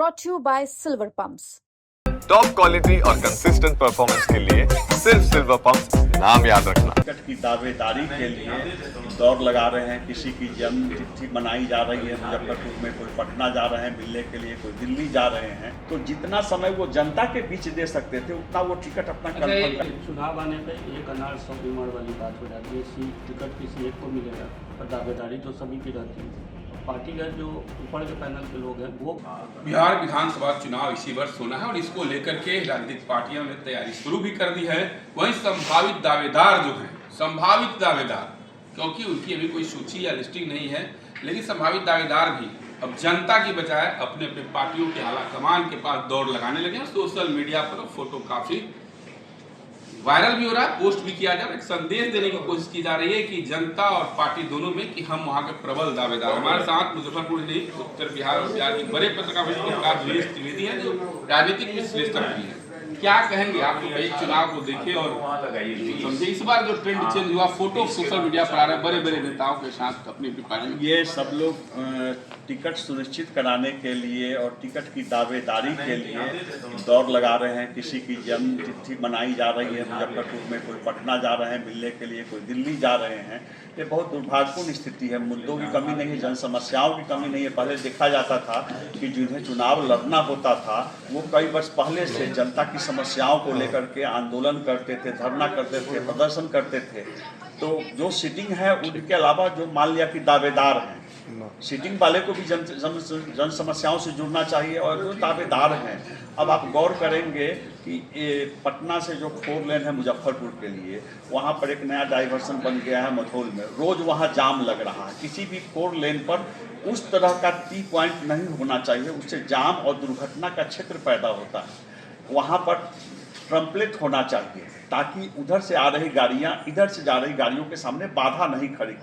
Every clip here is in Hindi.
brought to you by Silver Pumps. Top quality और कंसिस्टेंट परफॉर्मेंस के लिए सिर्फ सिल्वर पंप्स नाम याद रखना। टिकट की दावेदारी के लिए दौड़ लगा रहे हैं। किसी की जन्म तिथि मनाई जा रही है मुजफ्फरपुर में, कोई पटना जा रहे हैं मिलने के लिए, कोई दिल्ली जा रहे हैं। तो जितना समय वो जनता के बीच दे सकते थे उतना वो टिकट अपना कंफर्म कर। चुनाव आने पर एक अनार 100 बीमार वाली बात हो जाती है। टिकट किसी एक को मिलेगा और दावेदारी तो सभी की रहती है। पार्टी का जो ऊपर के पैनल के लोग हैं वो बिहार विधानसभा चुनाव इसी वर्ष होना है और इसको लेकर के राजनीतिक पार्टियों ने तैयारी शुरू भी कर दी है। वहीं संभावित दावेदार जो हैं, संभावित दावेदार, क्योंकि उनकी अभी कोई सूची या लिस्टिंग नहीं है, लेकिन संभावित दावेदार भी अब जनता की बजाय अपने अपने पार्टियों के आला कमान के पास दौड़ लगाने लगे हैं। सोशल मीडिया पर फोटो काफी वायरल भी हो रहा है, पोस्ट भी किया जा रहा है। एक संदेश देने की कोशिश की जा रही है कि जनता और पार्टी दोनों में कि हम वहाँ के प्रबल दावेदार। हमारे साथ मुजफ्फरपुर नहीं, उत्तर बिहार और बिहार के बड़े पत्रकार वीरेश त्रिवेदी हैं जो राजनीतिक विश्लेषक भी हैं। क्या कहेंगे आप? कई चुनाव को देखे और समझे इस बार जो ट्रेंड चेंज हुआ, फोटो सोशल मीडिया पर आ रहा है बड़े बड़े नेताओं के साथ अपनी पार्टी में। ये सब लोग टिकट सुनिश्चित कराने के लिए और टिकट की दावेदारी के लिए दौड़ लगा रहे हैं। किसी की जन्म तिथि मनाई जा रही है मुजफ्फरपुर में, कोई पटना जा रहे हैं मिलने के लिए, कोई दिल्ली जा रहे हैं। ये बहुत दुर्भाग्यपूर्ण स्थिति है। मुद्दों की कमी नहीं है, जन समस्याओं की कमी नहीं है। पहले देखा जाता था कि जिन्हें चुनाव लड़ना होता था वो कई वर्ष पहले से जनता की समस्याओं को लेकर के आंदोलन करते थे, धरना करते थे, प्रदर्शन करते थे। तो जो सिटिंग है उनके अलावा जो मान लिया कि दावेदार हैं, सिटिंग वाले को भी जन समस्याओं से जुड़ना चाहिए। और जो दावेदार हैं, अब आप गौर करेंगे कि पटना से जो 4 लेन है मुजफ्फरपुर के लिए, वहाँ पर एक नया डाइवर्सन बन गया है मधोल में। रोज़ वहाँ जाम लग रहा है। किसी भी 4 लेन पर उस तरह का टी पॉइंट नहीं होना चाहिए, उससे जाम और दुर्घटना का क्षेत्र पैदा होता है। वहाँ पर ट्रम्पलेट होना चाहिए ताकि उधर से आ रही गाड़ियाँ इधर से जा रही गाड़ियों के सामने बाधा नहीं खड़ी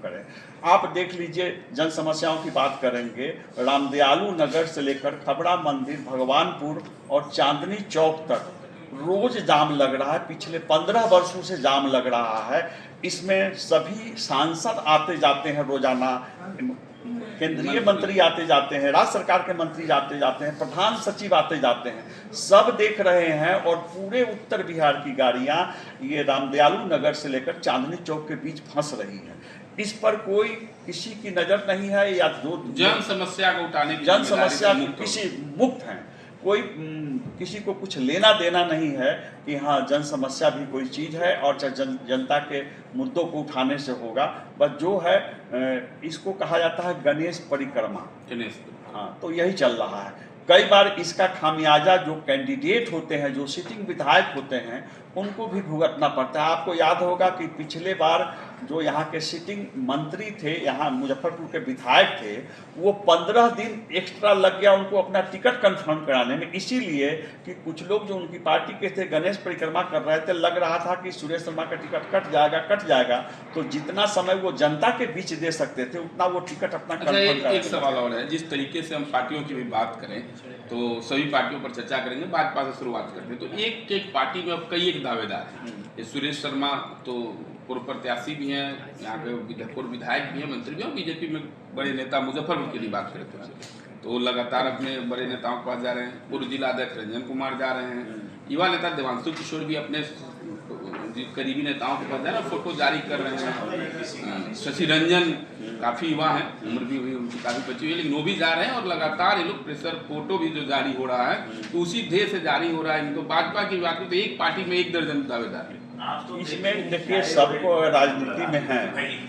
करें। आप देख लीजिए, जन समस्याओं की बात करेंगे, रामदयालु नगर से लेकर खबड़ा मंदिर, भगवानपुर और चांदनी चौक तक रोज जाम लग रहा है। पिछले 15 वर्षों से जाम लग रहा है। इसमें सभी सांसद आते जाते हैं रोजाना, केंद्रीय मंत्री आते जाते हैं, राज्य सरकार के मंत्री आते जाते हैं, प्रधान सचिव आते जाते हैं, सब देख रहे हैं। और पूरे उत्तर बिहार की गाड़ियां ये रामदयालु नगर से लेकर चांदनी चौक के बीच फंस रही हैं। इस पर कोई किसी की नजर नहीं है, या जो जन समस्या को उठाने की जन समस्या किसी मुक्त हैं, कोई किसी को कुछ लेना देना नहीं है कि हाँ जन समस्या भी कोई चीज़ है और जनता के मुद्दों को उठाने से होगा। बस जो है इसको कहा जाता है गणेश परिक्रमा। हाँ, तो यही चल रहा है। कई बार इसका खामियाजा जो कैंडिडेट होते हैं, जो सिटिंग विधायक होते हैं, उनको भी भुगतना पड़ता है। आपको याद होगा कि पिछले बार जो यहाँ के सिटिंग मंत्री थे, यहाँ मुजफ्फरपुर के विधायक थे, वो 15 दिन एक्स्ट्रा लग गया उनको अपना टिकट कंफर्म कराने में। इसीलिए कि कुछ लोग जो उनकी पार्टी के थे गणेश परिक्रमा कर रहे थे, लग रहा था कि सुरेश शर्मा का टिकट कट जाएगा। तो जितना समय वो जनता के बीच दे सकते थे उतना वो टिकट अपना कंफर्म करा। एक सवाल और है, जिस तरीके से हम पार्टियों की भी बात करें तो सभी पार्टियों पर चर्चा करेंगे, भाजपा से शुरुआत करते हैं। तो एक पार्टी में अब कई एक दावेदार हैं। सुरेश शर्मा तो पूर्व प्रत्याशी भी हैं, यहाँ के पूर्व विधायक भी हैं, मंत्री भी हैं, बीजेपी में बड़े नेता। मुजफ्फरपुर की बात करें तो लगातार अपने बड़े नेताओं के पास जा रहे हैं। पूर्व जिला अध्यक्ष रंजन कुमार जा रहे हैं। युवा नेता देवांशु किशोर भी अपने करीबी नेताओं के पास जा रहे हैं, फोटो जारी कर रहे हैं। शशि रंजन काफ़ी युवा हैं, उम्र भी हुई उनकी काफ़ी बची हुई है, लेकिन वो भी जा रहे हैं। और लगातार ये लोग प्रेशर फोटो भी जो जारी हो रहा है तो उसी ध्येय से जारी हो रहा है। तो भाजपा की बात करें तो एक पार्टी में 1 दर्जन दावेदार है। इसमें देखिए, सबको राजनीति में है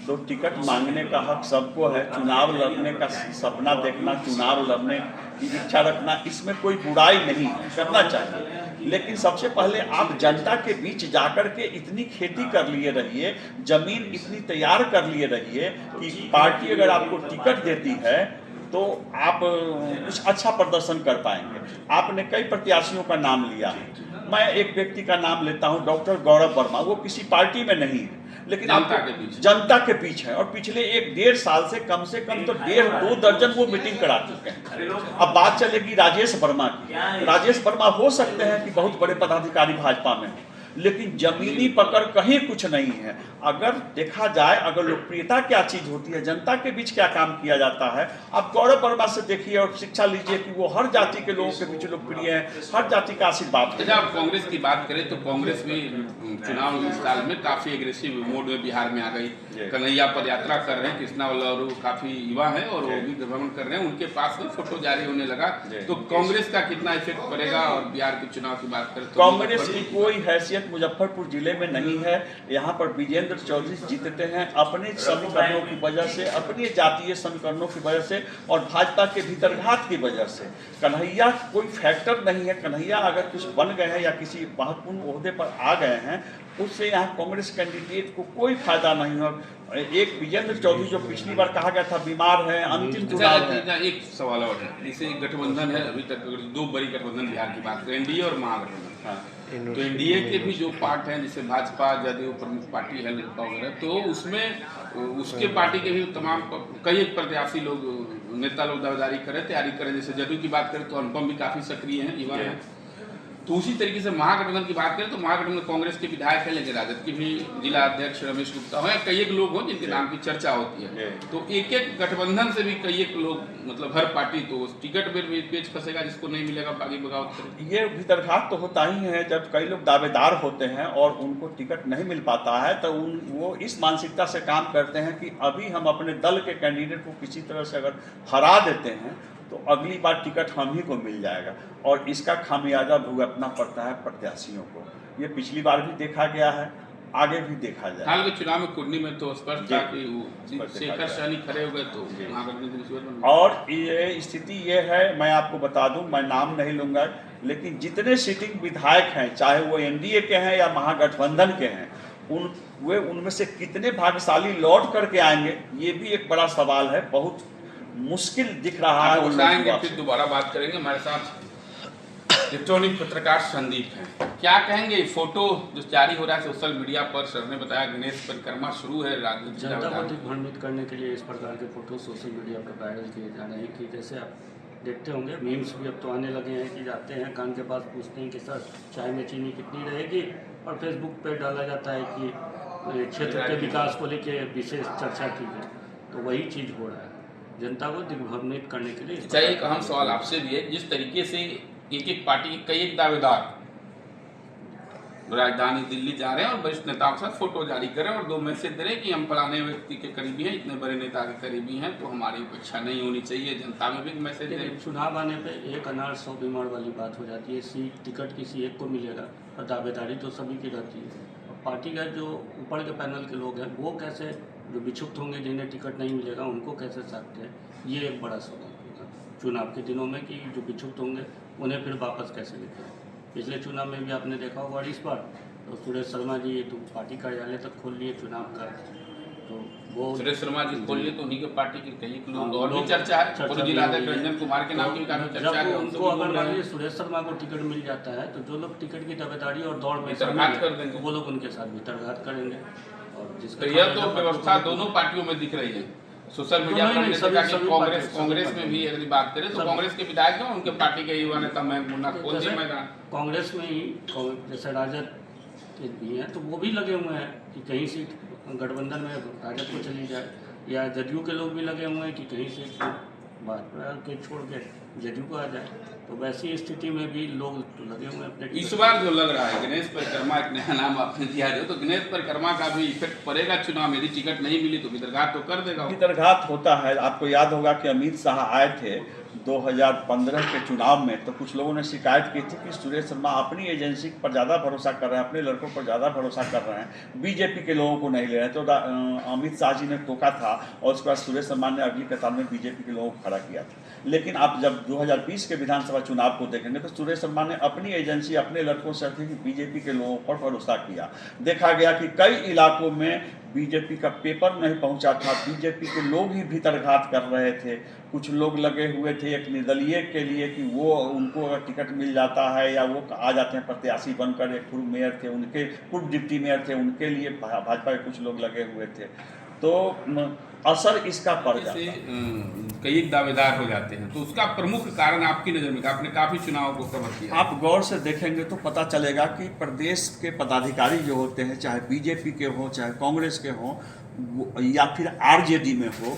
तो टिकट मांगने का हक सबको है। चुनाव लड़ने का सपना देखना, चुनाव लड़ने की इच्छा रखना, इसमें कोई बुराई नहीं, करना चाहिए। लेकिन सबसे पहले आप जनता के बीच जाकर के इतनी खेती कर लिए रहिए, जमीन इतनी तैयार कर लिए रहिए कि पार्टी अगर आपको टिकट देती है तो आप कुछ अच्छा प्रदर्शन कर पाएंगे। आपने कई प्रत्याशियों का नाम लिया है, मैं एक व्यक्ति का नाम लेता हूं, डॉक्टर गौरव वर्मा। वो किसी पार्टी में नहीं है, लेकिन जनता के बीच है। और पिछले 1-1.5 साल से कम तो 1.5-2 दर्जन वो मीटिंग करा चुके हैं। अब बात चलेगी राजेश वर्मा की। राजेश वर्मा हो सकते हैं कि बहुत बड़े पदाधिकारी भाजपा में हो, लेकिन जमीनी पकड़ कहीं कुछ नहीं है। अगर देखा जाए, अगर लोकप्रियता क्या चीज होती है, जनता के बीच क्या काम किया जाता है, आप गौरव वर्मा से देखिए और शिक्षा लीजिए कि वो हर जाति के लोगों के बीच लोकप्रिय है, हर जाति का आशीर्वाद। जब आप कांग्रेस की बात करें तो कांग्रेस भी चुनाव इस साल में काफी एग्रेसिव मोड में बिहार में आ गई। कन्हैया पद यात्रा कर रहे हैं, कृष्णा और काफी युवा है और वो भी भ्रमण कर रहे हैं, उनके पास में फोटो जारी होने लगा। तो कांग्रेस का कितना इफेक्ट पड़ेगा? और बिहार के चुनाव की बात करें तो कांग्रेस की कोई हैसियत मुजफ्फरपुर जिले में नहीं है। यहाँ पर विजेंद्र चौधरी जीतते हैं अपने समीकरणों की वजह से, अपने जातीय समीकरणों की वजह से और भाजपा के भीतरघात की वजह से। कन्हैया कोई फैक्टर नहीं है। कन्हैया अगर कुछ बन गए हैं या किसी महत्वपूर्ण ओहदे पर आ गए हैं, उससे यहाँ कांग्रेस कैंडिडेट को कोई फायदा नहीं हो। एक विजेंद्र चौधरी जो पिछली बार कहा गया था बीमार है, अंतिम चुनाव है। एक सवाल और है, जैसे गठबंधन है, अभी तक दो बड़ी गठबंधन बिहार की बात करें, एनडीए और महागठबंधन। तो एनडीए के भी जो पार्ट हैं, जैसे भाजपा, जदयू प्रमुख पार्टी है वगैरह, तो उसमें उसके पार्टी के भी तमाम कई प्रत्याशी लोग, नेता लोग दावेदारी करें, तैयारी करें। जैसे जदयू की बात करें तो अनुपम भी काफी सक्रिय हैं, युवा हैं। तो उसी तरीके से महागठबंधन की बात करें तो महागठबंधन कांग्रेस के विधायक है, लेकिन राजद के भी जिला अध्यक्ष रमेश गुप्ता हो या कई एक लोग हों जिनके नाम की चर्चा होती है। तो एक एक गठबंधन से भी कई एक लोग, मतलब हर पार्टी तो टिकट में पेच फंसेगा, जिसको नहीं मिलेगा बाकी बगावत करेगा। ये भीतरघात तो होता ही है। जब कई लोग दावेदार होते हैं और उनको टिकट नहीं मिल पाता है तो वो इस मानसिकता से काम करते हैं कि अभी हम अपने दल के कैंडिडेट को किसी तरह से अगर हरा देते हैं तो अगली बार टिकट हम ही को मिल जाएगा और इसका खामियाजा भुगतना पड़ता है प्रत्याशियों को। ये पिछली बार भी देखा गया है, आगे भी देखा जाए। हाल के चुनाव में कुर्नी में तो स्पष्ट था कि शेखर सहनी खड़े हो गए तो महागठबंधन। और ये स्थिति ये है, मैं आपको बता दूं, मैं नाम नहीं लूंगा, लेकिन जितने सिटिंग विधायक हैं, चाहे वो एनडीए के हैं या महागठबंधन के हैं, उनमें से कितने भाग्यशाली लौट करके आएंगे, ये भी एक बड़ा सवाल है। बहुत मुश्किल दिख रहा है। बताएंगे, फिर दोबारा बात करेंगे। हमारे साथ इलेक्ट्रॉनिक पत्रकार संदीप हैं। क्या कहेंगे? फोटो जो जारी हो रहा है सोशल मीडिया पर, सर ने बताया गणेश परिक्रमा शुरू है, जनता को दिग्भ्रमित करने के लिए इस प्रकार के फोटो सोशल मीडिया पर वायरल किए जा रहे हैं कि जैसे आप देखते होंगे मीम्स भी अब तो आने लगे हैं कि जाते हैं कान के पास पूछते हैं कि सर चाय में चीनी कितनी रहेगी, और फेसबुक पे डाला जाता है कि क्षेत्र के विकास को लेकर विशेष चर्चा की गई। तो वही चीज़ हो रहा है, जनता को दिग्भ्रमित करने के लिए। अच्छा, एक अहम सवाल आपसे भी है, जिस तरीके से एक एक पार्टी के कई एक दावेदार राजधानी दिल्ली जा रहे हैं और वरिष्ठ नेताओं के साथ फोटो जारी करें और दो मैसेज दे रहे हैं कि हम फलाने व्यक्ति के करीबी हैं, इतने बड़े नेता के करीबी हैं, तो हमारी उपेक्षा नहीं होनी चाहिए, जनता में भी मैसेज दे रहे हैं। चुनाव आने पे एक अनार 100 बीमार वाली बात हो जाती है। सीट टिकट किसी एक को मिलेगा और दावेदारी तो सभी की रहती है। और पार्टी का जो ऊपर के पैनल के लोग हैं वो कैसे, जो विक्षुब्ध होंगे जिन्हें टिकट नहीं मिलेगा उनको कैसे सकते हैं, ये एक बड़ा सवाल होगा चुनाव के दिनों में कि जो विक्षुब्ध होंगे उन्हें फिर वापस कैसे लेकर। पिछले चुनाव में भी आपने देखा होगा, इस बार तो सुरेश शर्मा जी तो पार्टी कार्यालय तक खोल लिए चुनाव का, तो वो सुरेश शर्मा जी खोल लिए तो उन्हीं के पार्टी के कई लोग और भी चर्चा है, पूर्व जिलाध्यक्ष रंजन कुमार के नाम की भी काफी चर्चा है। उनको अगर मान लीजिए सुरेश शर्मा को टिकट मिल जाता है तो जो लोग टिकट की दावेदारी और दौड़ में भीतरघात कर देंगे, वो लोग उनके साथ भीतरघात करेंगे। और जिसका यह तो व्यवस्था दोनों पार्टियों में दिख रही है। सोशल मीडिया पर कांग्रेस में भी यदि बात करें तो कांग्रेस के विधायक हैं, उनके पार्टी के युवा नेता मुन्ना खोल दिए मैदान। कांग्रेस में ही जैसे राजद के भी हैं तो वो भी लगे हुए हैं कि कहीं सीट गठबंधन में राजद को चली जाए, या जदयू के लोग भी लगे हुए हैं कि कहीं सीट भाजपा के छोड़ के जदयू को आ जाए। तो वैसी स्थिति में भी लोग तो लगे हुए हैं अपने। इस बार जो लग रहा है गणेश परिक्रमा, एक नया नाम आपने दिया है, तो गणेश परिक्रमा का भी इफेक्ट पड़ेगा चुनाव में। यदि टिकट नहीं मिली तो भीतरघात तो कर देगा। भीतरघात होता है। आपको याद होगा कि अमित शाह आए थे 2015 के चुनाव में, तो कुछ लोगों ने शिकायत की थी कि सुरेश शर्मा अपनी एजेंसी पर ज़्यादा भरोसा कर रहे हैं, अपने लड़कों पर ज़्यादा भरोसा कर रहे हैं, बीजेपी के लोगों को नहीं ले रहे हैं। तो अमित शाह जी ने टोका था और उसके बाद सुरेश शर्मा ने अगली कतार में बीजेपी के लोगों को खड़ा किया था। लेकिन आप जब 2020 के विधानसभा चुनाव को देखेंगे तो सुरेश शर्मा ने अपनी एजेंसी, अपने लड़कों से बीजेपी के लोगों पर भरोसा किया। देखा गया कि कई इलाकों में बीजेपी का पेपर नहीं पहुंचा था, बीजेपी के लोग ही भीतरघात कर रहे थे। कुछ लोग लगे हुए थे एक निर्दलीय के लिए कि वो उनको अगर टिकट मिल जाता है या वो आ जाते हैं प्रत्याशी बनकर, एक पूर्व मेयर थे उनके, पूर्व डिप्टी मेयर थे उनके लिए भाजपा के कुछ लोग लगे हुए थे। तो असर इसका पड़ जाता जैसे है। कई दावेदार हो जाते हैं, तो उसका प्रमुख कारण आपकी नज़र में, आपने काफ़ी चुनाव को कवर किया, आप गौर से देखेंगे तो पता चलेगा कि प्रदेश के पदाधिकारी जो होते हैं, चाहे बीजेपी के हों, चाहे कांग्रेस के हों, या फिर आरजेडी में हो,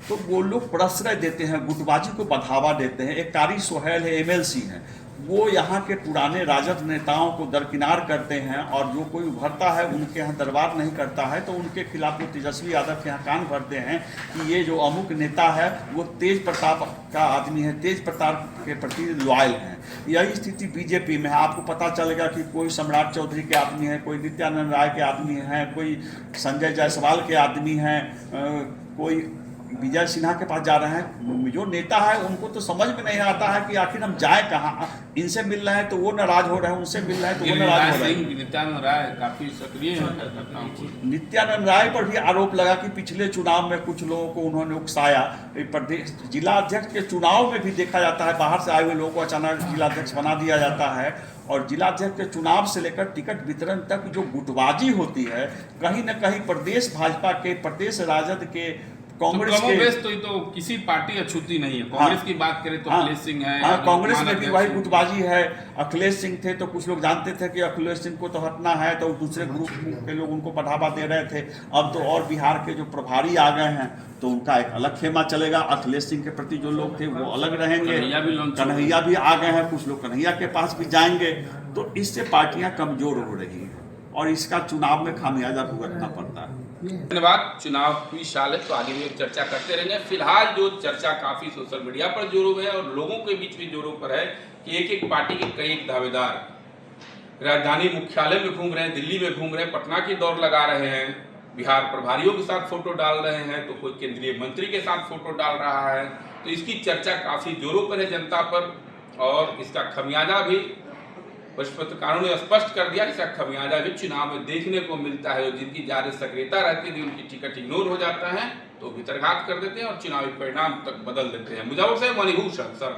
तो वो लोग प्रश्रय देते हैं, गुटबाजी को बढ़ावा देते हैं। एक कारी सोहेल है, एमएलसी हैं, वो यहाँ के पुराने राजद नेताओं को दरकिनार करते हैं, और जो कोई उभरता है उनके यहाँ दरबार नहीं करता है, तो उनके खिलाफ वो तेजस्वी यादव के यहाँ कान भरते हैं कि ये जो अमुक नेता है वो तेज प्रताप का आदमी है, तेज प्रताप के प्रति लॉयल हैं। यही स्थिति बीजेपी में है। आपको पता चलेगा कि कोई सम्राट चौधरी के आदमी है, कोई नित्यानंद राय के आदमी हैं, कोई संजय जायसवाल के आदमी हैं, कोई विजय सिन्हा के पास जा रहे हैं। जो नेता है उनको तो समझ में नहीं आता है कि आखिर हम जाए कहाँ। इनसे मिल रहे हैं तो वो नाराज हो रहे हैं, उनसे मिल रहे हैं तो वो नाराज हो रहे हैं। नित्यानंद राय काफ़ी सक्रिय हैं। नित्यानंद राय पर भी आरोप लगा कि पिछले चुनाव में कुछ लोगों को उन्होंने उकसाया। प्रदेश जिला अध्यक्ष के चुनाव में भी देखा जाता है, बाहर से आए हुए लोगों को अचानक जिला अध्यक्ष बना दिया जाता है, और जिला अध्यक्ष के चुनाव से लेकर टिकट वितरण तक जो गुटबाजी होती है, कहीं न कहीं प्रदेश भाजपा के, प्रदेश राजद के, कांग्रेस के, तो किसी पार्टी अछूती नहीं है। कांग्रेस की बात करें तो अखिलेश सिंह है, कांग्रेस में भी वही गुटबाजी है। अखिलेश सिंह थे तो कुछ लोग जानते थे कि अखिलेश सिंह को तो हटना है, तो दूसरे ग्रुप के लोग उनको बढ़ावा दे रहे थे। अब तो और बिहार के जो प्रभारी आ गए हैं तो उनका एक अलग खेमा चलेगा। अखिलेश सिंह के प्रति जो लोग थे वो अलग रहेंगे। कन्हैया भी आ गए हैं, कुछ लोग कन्हैया के पास भी जाएंगे। तो इससे पार्टियां कमजोर हो रही हैं और इसका चुनाव में खामियाजा भुगतना पड़ता है। धन्यवाद। चुनाव की साल है तो आगे भी चर्चा करते रहेंगे। फिलहाल जो चर्चा काफी सोशल मीडिया पर जोरों में है और लोगों के बीच भी जोरों पर है कि एक एक पार्टी के कई दावेदार राजधानी मुख्यालय में घूम रहे हैं, दिल्ली में घूम रहे हैं, पटना की दौड़ लगा रहे हैं, बिहार प्रभारियों के साथ फोटो डाल रहे हैं, तो कोई केंद्रीय मंत्री के साथ फोटो डाल रहा है। तो इसकी चर्चा काफी जोरों पर है जनता पर, और इसका खमियाजा भी पत्रकारों ने स्पष्ट कर दिया। इसका खमियाजा भी चुनाव में देखने को मिलता है। जिनकी ज्यादा सक्रियता रहती है, उनकी टिकट इग्नोर हो जाता है, तो भितरघात कर देते हैं और चुनावी परिणाम तक बदल देते हैं। मुजफ्फर से मणिभूषण सर।